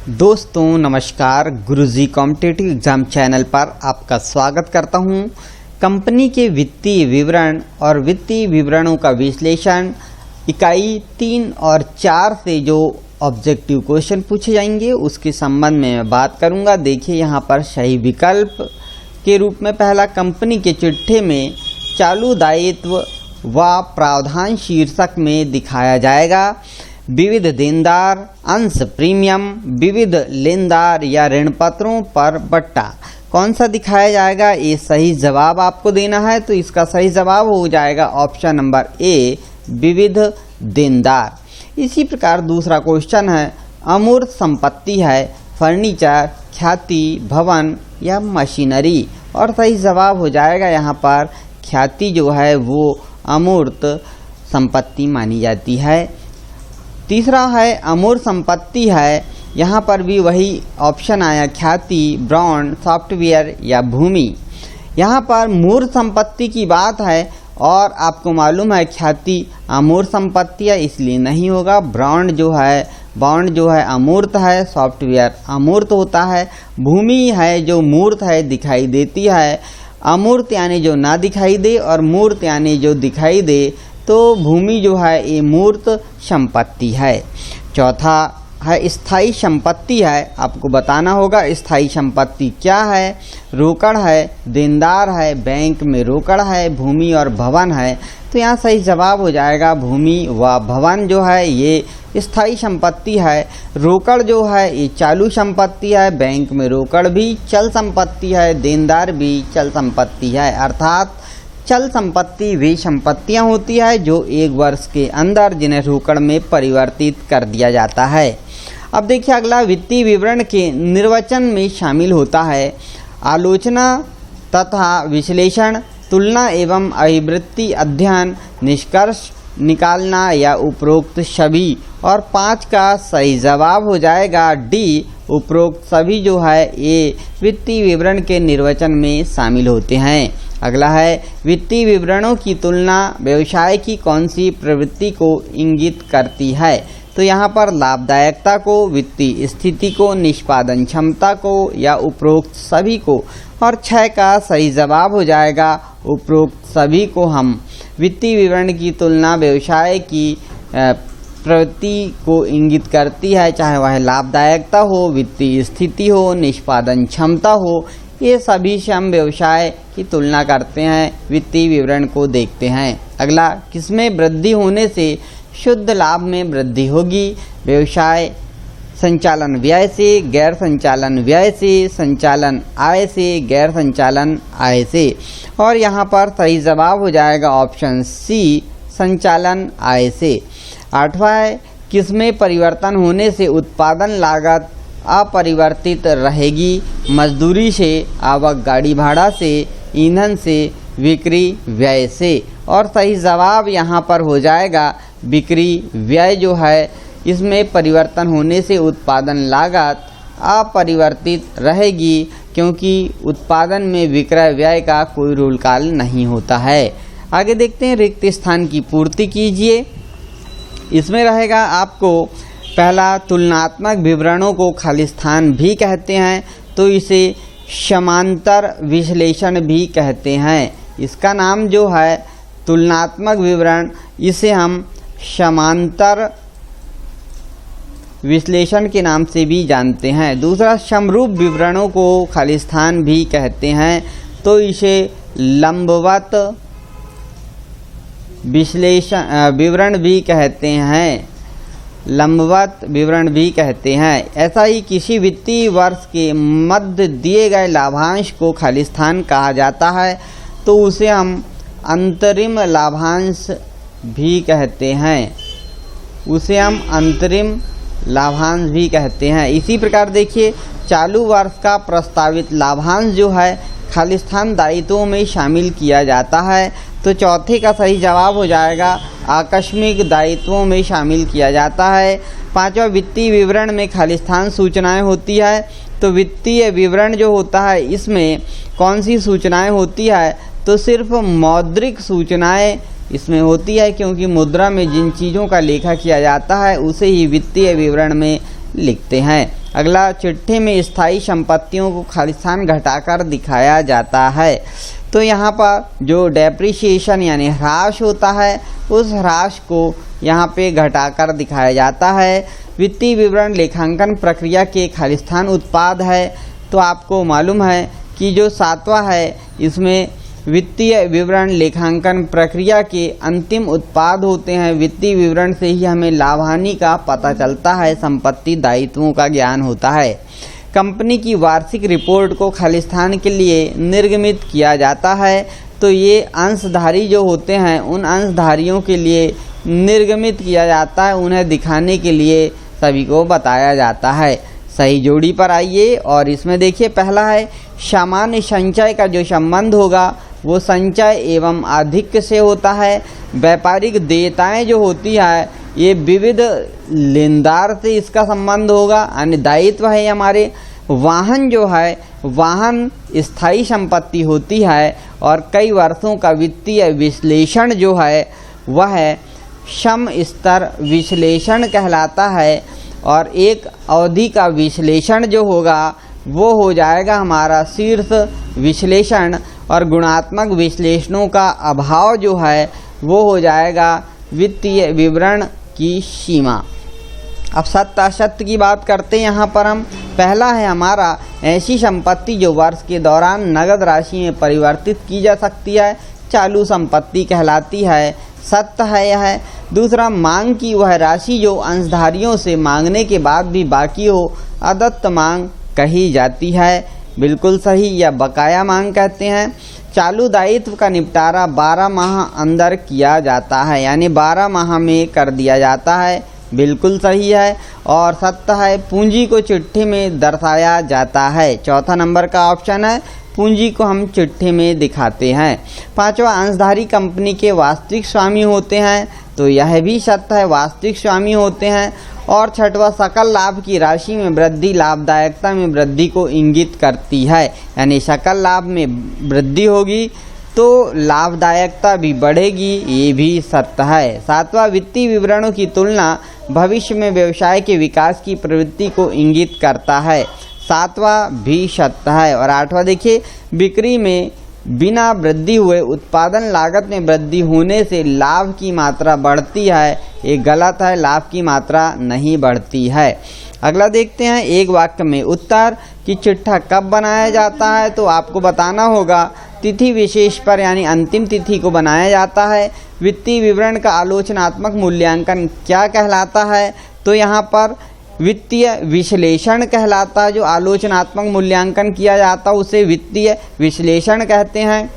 दोस्तों नमस्कार, गुरुजी competitive exam channel पर आपका स्वागत करता हूं। कंपनी के वित्तीय विवरण और वित्तीय विवरणों का विश्लेषण इकाई 3 और 4 से जो ऑब्जेक्टिव क्वेश्चन पूछे जाएंगे उसके संबंध में मैं बात करूंगा। देखिए यहाँ पर सही विकल्प के रूप में पहला, कंपनी के चिट्ठे में चालू दायित्व व प्रावधान शीर्षक में दिखाया जाएगा। विविध देनदार, अंश प्रीमियम, विविध लेनदार या ऋण पत्रों पर बट्टा कौन सा दिखाया जाएगा, ये सही जवाब आपको देना है। तो इसका सही जवाब हो जाएगा ऑप्शन नंबर ए, विविध देनदार। इसी प्रकार दूसरा क्वेश्चन है, अमूर्त संपत्ति है फर्नीचर, ख्याति, भवन या मशीनरी, और सही जवाब हो जाएगा यहाँ पर ख्याति जो है वो अमूर्त संपत्ति मानी जाती है। तीसरा है अमूर्त संपत्ति है, यहाँ पर भी वही ऑप्शन आया, ख्याति, ब्रांड, सॉफ्टवेयर या भूमि। यहाँ पर मूर्त संपत्ति की बात है और आपको मालूम है ख्याति अमूर्त संपत्ति है, इसलिए नहीं होगा। ब्रांड जो है अमूर्त है, सॉफ्टवेयर अमूर्त होता है, भूमि है जो मूर्त है, दिखाई देती है। अमूर्त यानी जो ना दिखाई दे और मूर्त यानी जो दिखाई दे, तो भूमि जो है ये मूर्त संपत्ति है। चौथा है स्थायी संपत्ति है, आपको बताना होगा स्थायी संपत्ति क्या है। रोकड़ है, देनदार है, बैंक में रोकड़ है, भूमि और भवन है। तो यहाँ सही जवाब हो जाएगा भूमि व भवन जो है ये स्थायी संपत्ति है। रोकड़ जो है ये चालू संपत्ति है, बैंक में रोकड़ भी चल संपत्ति है, देनदार भी चल संपत्ति है। अर्थात चल संपत्ति वे संपत्तियां होती है जो एक वर्ष के अंदर जिन्हें रोकड़ में परिवर्तित कर दिया जाता है। अब देखिए अगला, वित्तीय विवरण के निर्वचन में शामिल होता है आलोचना तथा विश्लेषण, तुलना एवं अभिवृत्ति अध्ययन, निष्कर्ष निकालना या उपरोक्त सभी। और 5 का सही जवाब हो जाएगा डी, उपरोक्त सभी जो है ये वित्तीय विवरण के निर्वचन में शामिल होते हैं। अगला है, वित्तीय विवरणों की तुलना व्यवसाय की कौन सी प्रवृत्ति को इंगित करती है। तो यहाँ पर लाभदायकता को, वित्तीय स्थिति को, निष्पादन क्षमता को या उपरोक्त सभी को। और 6 का सही जवाब हो जाएगा उपरोक्त सभी को। हम वित्तीय विवरण की तुलना व्यवसाय की प्रवृत्ति को इंगित करती है, चाहे वह लाभदायकता हो, वित्तीय स्थिति हो, निष्पादन क्षमता हो, ये सभी से हम व्यवसाय की तुलना करते हैं, वित्तीय विवरण को देखते हैं। अगला, किसमें वृद्धि होने से शुद्ध लाभ में वृद्धि होगी। व्यवसाय संचालन व्यय से, गैर संचालन व्यय से, संचालन आय से, गैर संचालन आय से। और यहाँ पर सही जवाब हो जाएगा ऑप्शन सी, संचालन आय से। 8वां है, किसमें परिवर्तन होने से उत्पादन लागत अपरिवर्तित रहेगी। मजदूरी से, आवक गाड़ी भाड़ा से, ईंधन से, बिक्री व्यय से। और सही जवाब यहाँ पर हो जाएगा बिक्री व्यय जो है इसमें परिवर्तन होने से उत्पादन लागत अपरिवर्तित रहेगी, क्योंकि उत्पादन में विक्रय व्यय का कोई रोल काल नहीं होता है। आगे देखते हैं, रिक्त स्थान की पूर्ति कीजिए। इसमें रहेगा आपको पहला, तुलनात्मक विवरणों को खाली स्थान भी कहते हैं, तो इसे समांतर विश्लेषण भी कहते हैं। इसका नाम जो है तुलनात्मक विवरण, इसे हम समांतर विश्लेषण के नाम से भी जानते हैं। दूसरा, समरूप विवरणों को खाली स्थान भी कहते हैं, तो इसे लंबवत विवरण भी कहते हैं, लंबवत विवरण भी कहते हैं। ऐसा ही किसी वित्तीय वर्ष के मध्य दिए गए लाभांश को खाली स्थान कहा जाता है, तो उसे हम अंतरिम लाभांश भी कहते हैं, उसे हम अंतरिम लाभांश भी कहते हैं। इसी प्रकार देखिए, चालू वर्ष का प्रस्तावित लाभांश जो है खाली स्थान दायित्वों में शामिल किया जाता है, तो चौथे का सही जवाब हो जाएगा आकस्मिक दायित्वों में शामिल किया जाता है। 5वां, वित्तीय विवरण में खाली स्थान सूचनाएं होती है, तो वित्तीय विवरण जो होता है इसमें कौन सी सूचनाएं होती है, तो सिर्फ मौद्रिक सूचनाएं इसमें होती है, क्योंकि मुद्रा में जिन चीज़ों का लेखा किया जाता है उसे ही वित्तीय विवरण में लिखते हैं। अगला, चिट्ठी में स्थायी संपत्तियों को खालिस्तान घटाकर दिखाया जाता है। तो यहाँ पर जो डेप्रिसिएशन यानी ह्रास होता है, उस ह्रास को यहाँ पे घटाकर दिखाया जाता है। वित्तीय विवरण लेखांकन प्रक्रिया के खालिस्तान उत्पाद है। तो आपको मालूम है कि जो 7वां है, इसमें वित्तीय विवरण लेखांकन प्रक्रिया के अंतिम उत्पाद होते हैं। वित्तीय विवरण से ही हमें लाभ हानि का पता चलता है, संपत्ति दायित्वों का ज्ञान होता है। कंपनी की वार्षिक रिपोर्ट को खालिस्तान के लिए निर्गमित किया जाता है। तो ये अंशधारी जो होते हैं, उन अंशधारियों के लिए निर्गमित किया जाता है, उन्हें दिखाने के लिए सभी को बताया जाता है। सही जोड़ी पर आइए और इसमें देखिए, पहला है सामान्य संचय का जो संबंध होगा वो संचय एवं आधिक्य से होता है। व्यापारिक देयताएं जो होती है, ये विविध लेनदार से इसका संबंध होगा, यानी दायित्व है हमारे। वाहन जो है, वाहन स्थायी संपत्ति होती है और कई वर्षों का वित्तीय विश्लेषण जो है वह सम स्तर विश्लेषण कहलाता है। और एक अवधि का विश्लेषण जो होगा वो हो जाएगा हमारा शीर्ष विश्लेषण, और गुणात्मक विश्लेषणों का अभाव जो है वो हो जाएगा वित्तीय विवरण की सीमा। अब सत्य असत्य की बात करते हैं। यहाँ पर हम, पहला है हमारा ऐसी संपत्ति जो वर्ष के दौरान नगद राशि में परिवर्तित की जा सकती है, चालू संपत्ति कहलाती है, सत्य है यह। दूसरा, मांग की वह राशि जो अंशधारियों से मांगने के बाद भी बाकी हो, अदत्त मांग कही जाती है, बिल्कुल सही, या बकाया मांग कहते हैं। चालू दायित्व का निपटारा 12 माह अंदर किया जाता है, यानी 12 माह में कर दिया जाता है, बिल्कुल सही है। और सत्य है, पूंजी को चिट्ठी में दर्शाया जाता है। चौथा नंबर का ऑप्शन है, पूंजी को हम चिट्ठी में दिखाते हैं। पांचवा, अंशधारी कंपनी के वास्तविक स्वामी होते हैं। तो यह भी सत्य है, वास्तविक स्वामी होते हैं। और छठवा, सकल लाभ की राशि में वृद्धि लाभदायकता में वृद्धि को इंगित करती है, यानी सकल लाभ में वृद्धि होगी तो लाभदायकता भी बढ़ेगी, ये भी सत्य है। सातवां, वित्तीय विवरणों की तुलना भविष्य में व्यवसाय के विकास की प्रवृत्ति को इंगित करता है, सातवां भी सत्य है। और आठवां देखिए, बिक्री में बिना वृद्धि हुए उत्पादन लागत में वृद्धि होने से लाभ की मात्रा बढ़ती है, ये गलत है, लाभ की मात्रा नहीं बढ़ती है। अगला देखते हैं, एक वाक्य में उत्तर कि चिट्ठा कब बनाया जाता है। तो आपको बताना होगा तिथि विशेष पर, यानी अंतिम तिथि को बनाया जाता है। वित्तीय विवरण का आलोचनात्मक मूल्यांकन क्या कहलाता है। तो यहाँ पर वित्तीय विश्लेषण कहलाता है, जो आलोचनात्मक मूल्यांकन किया जाता है उसे वित्तीय विश्लेषण कहते हैं।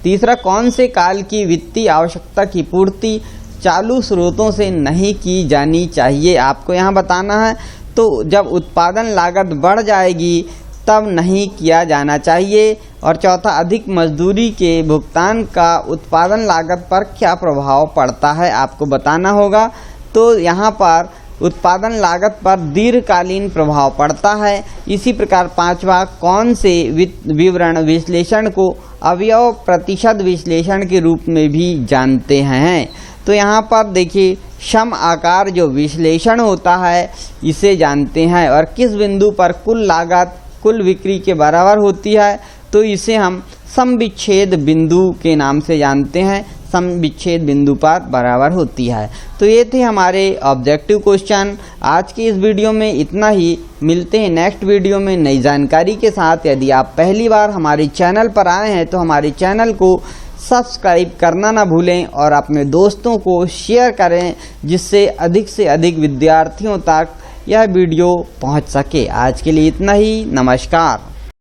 तीसरा, कौन से काल की वित्तीय आवश्यकता की पूर्ति चालू स्रोतों से नहीं की जानी चाहिए, आपको यहाँ बताना है। तो जब उत्पादन लागत बढ़ जाएगी तब नहीं किया जाना चाहिए। और चौथा, अधिक मजदूरी के भुगतान का उत्पादन लागत पर क्या प्रभाव पड़ता है, आपको बताना होगा। तो यहाँ पर उत्पादन लागत पर दीर्घकालीन प्रभाव पड़ता है। इसी प्रकार पांचवा, कौन से विवरण विश्लेषण को अवयव प्रतिशत विश्लेषण के रूप में भी जानते हैं। तो यहाँ पर देखिए, सम आकार जो विश्लेषण होता है इसे जानते हैं। और किस बिंदु पर कुल लागत कुल बिक्री के बराबर होती है, तो इसे हम सम विच्छेद बिंदु के नाम से जानते हैं, सम विच्छेद बिंदु पर बराबर होती है। तो ये थे हमारे ऑब्जेक्टिव क्वेश्चन। आज की इस वीडियो में इतना ही, मिलते हैं नेक्स्ट वीडियो में नई जानकारी के साथ। यदि आप पहली बार हमारे चैनल पर आए हैं तो हमारे चैनल को सब्सक्राइब करना ना भूलें और अपने दोस्तों को शेयर करें, जिससे अधिक से अधिक विद्यार्थियों तक यह वीडियो पहुंच सके। आज के लिए इतना ही, नमस्कार।